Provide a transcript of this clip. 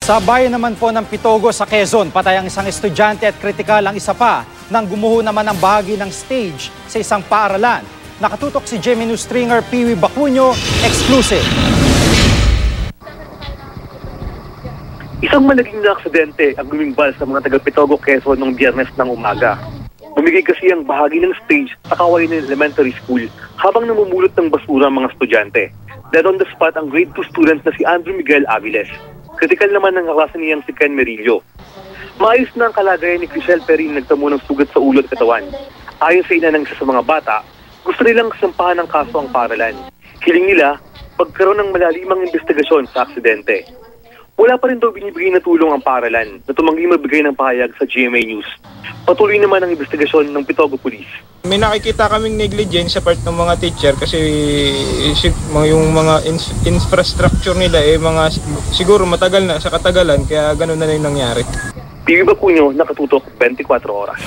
Sa bayan naman po ng Pitogo sa Quezon, patay ang isang estudyante at kritikal ang isa pa nang gumuho naman ang bahagi ng stage sa isang paaralan. Nakatutok si GMA News stringer Piwi Bacunio, exclusive. Isang malaging na aksidente ang gumimbal sa mga taga-Pitogo, Quezon noong Biyernes ng umaga. Bumigay kasi ang bahagi ng stage sa Kawayan Elementary School habang namumulot ng basura ang mga estudyante. Dead on the spot ang grade 2 student na si Andrew Miguel Aviles. Kritikal naman ng kaklase niyang si Ken Merillo. Maayos na ang kalagayan ni Crichelle Perin nagtamo ng sugat sa ulo at katawan. Ayon sa ina ng isa sa mga bata, gusto nilang kasampahan ng kaso ang paaralan. Hiling nila, pagkaroon ng malalimang investigasyon sa aksidente. Wala pa rin daw binibigay na tulong ang paaralan na tumanggi magbigay ng pahayag sa GMA News. Patuloy naman ang investigasyon ng Pitogo Police. May nakikita kaming negligence sa part ng mga teacher kasi yung mga infrastructure nila siguro matagal na sa katagalan kaya ganoon na yung nangyari. Piwi Bacunio, nakatutok 24 oras.